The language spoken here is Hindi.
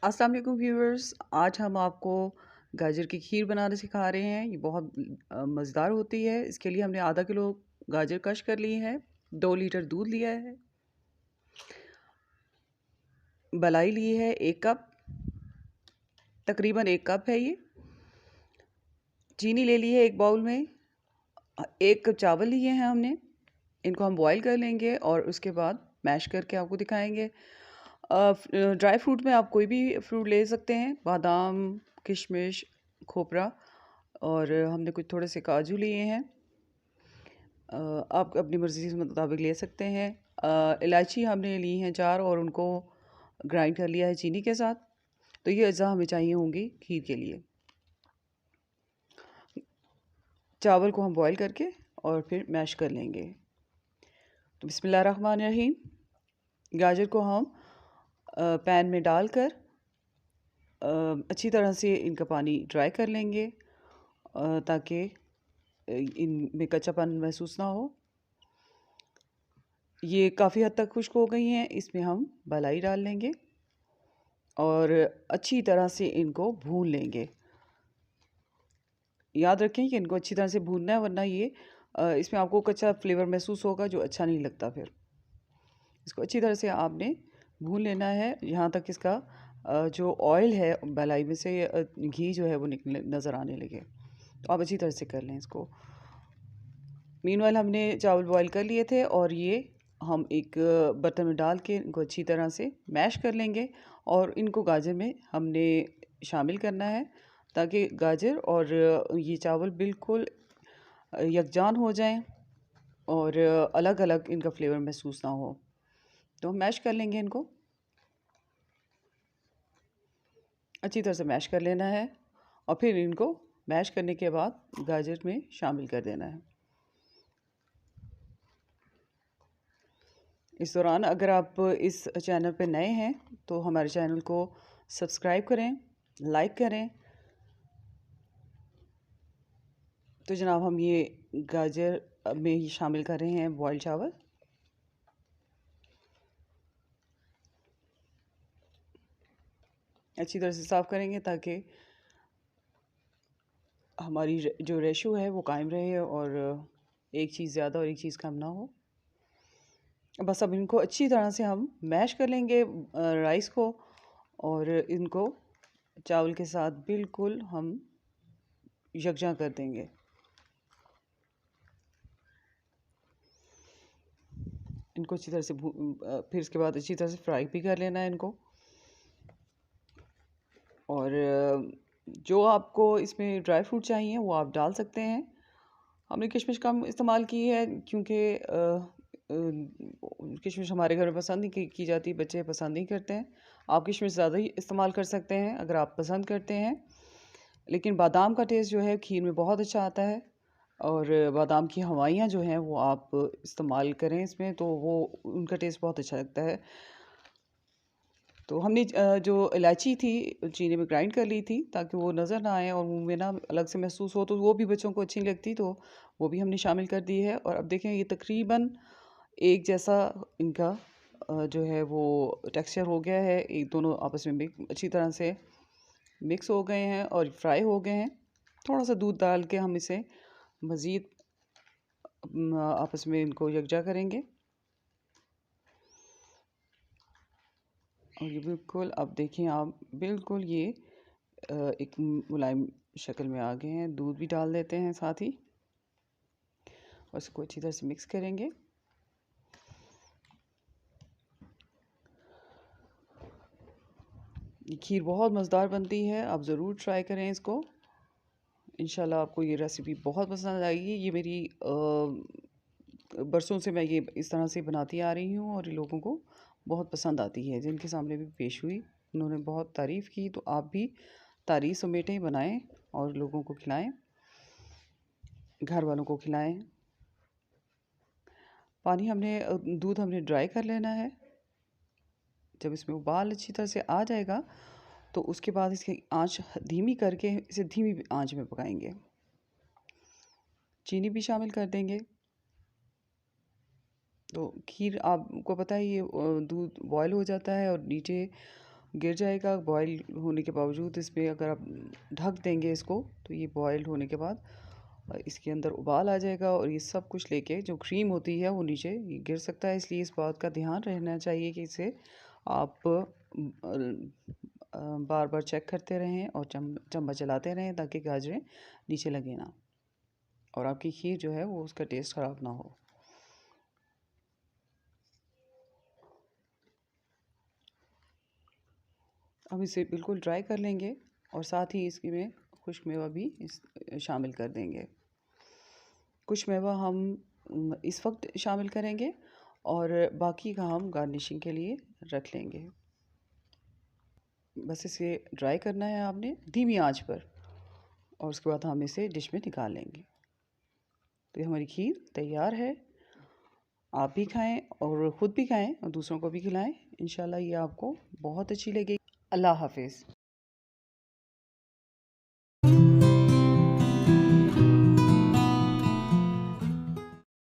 अस्सलाम वालेकुम व्यूअर्स। आज हम आपको गाजर की खीर बनाना सिखा रहे हैं। ये बहुत मज़ेदार होती है। इसके लिए हमने आधा किलो गाजर कश कर ली है, 2 लीटर दूध लिया है, मलाई ली है 1 कप, तकरीबन 1 कप है ये। चीनी ले ली है 1 बाउल में। 1 कप चावल लिए हैं हमने। इनको हम बॉईल कर लेंगे और उसके बाद मैश करके आपको दिखाएंगे। ड्राई फ्रूट में आप कोई भी फ्रूट ले सकते हैं, बादाम, किशमिश, खोपरा, और हमने कुछ थोड़े से काजू लिए हैं। आप अपनी मर्ज़ी के मुताबिक ले सकते हैं। इलायची हमने ली हैं 4 और उनको ग्राइंड कर लिया है चीनी के साथ। तो ये अज़ा हमें चाहिए होंगी खीर के लिए। चावल को हम बॉईल करके और फिर मैश कर लेंगे। तो बिस्मिल्लाहिर्रहमानिर्रहीम। गाजर को हम पैन में डालकर अच्छी तरह से इनका पानी ड्राई कर लेंगे, ताकि इनमें कच्चापन महसूस ना हो। ये काफ़ी हद तक खुश्क हो गई हैं। इसमें हम मलाई डाल लेंगे और अच्छी तरह से इनको भून लेंगे। याद रखें कि इनको अच्छी तरह से भूनना है, वरना ये इसमें आपको कच्चा फ्लेवर महसूस होगा जो अच्छा नहीं लगता। फिर इसको अच्छी तरह से आपने भून लेना है यहाँ तक इसका जो ऑयल है मलाई में से घी जो है वो निकलने नज़र आने लगे। तो आप अच्छी तरह से कर लें इसको। मीनवाइल हमने चावल बॉईल कर लिए थे और ये हम एक बर्तन में डाल के इनको अच्छी तरह से मैश कर लेंगे और इनको गाजर में हमने शामिल करना है, ताकि गाजर और ये चावल बिल्कुल यकजान हो जाएं और अलग अलग इनका फ्लेवर महसूस ना हो। तो हम मैश कर लेंगे इनको, अच्छी तरह से मैश कर लेना है और फिर इनको मैश करने के बाद गाजर में शामिल कर देना है। इस दौरान अगर आप इस चैनल पे नए हैं तो हमारे चैनल को सब्सक्राइब करें, लाइक करें। तो जनाब हम ये गाजर में ही शामिल कर रहे हैं बॉइल्ड चावल। अच्छी तरह से साफ़ करेंगे ताकि हमारी जो रेशो है वो कायम रहे और एक चीज़ ज़्यादा और एक चीज़ कम ना हो। बस अब इनको अच्छी तरह से हम मैश कर लेंगे राइस को, और इनको चावल के साथ बिल्कुल हम यकजा कर देंगे। इनको अच्छी तरह से फिर इसके बाद अच्छी तरह से फ्राई भी कर लेना है इनको। और जो आपको इसमें ड्राई फ्रूट चाहिए वो आप डाल सकते हैं। हमने किशमिश कम इस्तेमाल की है क्योंकि किशमिश हमारे घर में पसंद नहीं की जाती, बच्चे पसंद नहीं करते हैं। आप किशमिश ज़्यादा ही इस्तेमाल कर सकते हैं अगर आप पसंद करते हैं। लेकिन बादाम का टेस्ट जो है खीर में बहुत अच्छा आता है, और बादाम की हलवाइयाँ जो हैं वो आप इस्तेमाल करें इसमें, तो वो उनका टेस्ट बहुत अच्छा लगता है। तो हमने जो इलायची थी चीनी में ग्राइंड कर ली थी ताकि वो नज़र ना आए और मुंह में ना अलग से महसूस हो, तो वो भी बच्चों को अच्छी नहीं लगती, तो वो भी हमने शामिल कर दी है। और अब देखें ये तकरीबन एक जैसा इनका जो है वो टेक्सचर हो गया है। एक दोनों आपस में अच्छी तरह से मिक्स हो गए हैं और फ्राई हो गए हैं। थोड़ा सा दूध डाल के हम इसे मज़ीद आपस में इनको यकजा करेंगे। और ये बिल्कुल अब देखें आप बिल्कुल ये एक मुलायम शक्ल में आ गए हैं। दूध भी डाल देते हैं साथ ही और इसको अच्छी तरह से मिक्स करेंगे। ये खीर बहुत मज़ेदार बनती है, आप ज़रूर ट्राई करें इसको। इंशाल्लाह आपको ये रेसिपी बहुत पसंद आएगी। ये मेरी बरसों से मैं ये इस तरह से बनाती आ रही हूँ और ये लोगों को बहुत पसंद आती है। जिनके सामने भी पेश हुई उन्होंने बहुत तारीफ़ की, तो आप भी तारीफ़ समेटें, बनाएं और लोगों को खिलाएं, घर वालों को खिलाएं। पानी हमने दूध हमने ड्राई कर लेना है। जब इसमें उबाल अच्छी तरह से आ जाएगा तो उसके बाद इसकी आंच धीमी करके इसे धीमी आंच में पकाएंगे। चीनी भी शामिल कर देंगे। तो खीर आपको पता है ये दूध बॉयल हो जाता है और नीचे गिर जाएगा। बॉईल होने के बावजूद इसमें अगर आप ढक देंगे इसको तो ये बॉईल होने के बाद इसके अंदर उबाल आ जाएगा और ये सब कुछ लेके जो क्रीम होती है वो नीचे गिर सकता है। इसलिए इस बात का ध्यान रहना चाहिए कि इसे आप बार बार चेक करते रहें और चम्मच चलाते रहें ताकि गाजरें नीचे लगे ना और आपकी खीर जो है वो उसका टेस्ट ख़राब ना हो। अब इसे बिल्कुल ड्राई कर लेंगे और साथ ही इसमें खुश्क मेवा भी शामिल कर देंगे। कुछ मेवा हम इस वक्त शामिल करेंगे और बाकी का हम गार्निशिंग के लिए रख लेंगे। बस इसे ड्राई करना है आपने धीमी आंच पर और उसके बाद हम इसे डिश में निकाल लेंगे। तो ये हमारी खीर तैयार है। आप भी खाएं और ख़ुद भी खाएं और दूसरों को भी खिलाएं। इंशाल्लाह ये आपको बहुत अच्छी लगेगी। अल्लाह हाफ़िज़।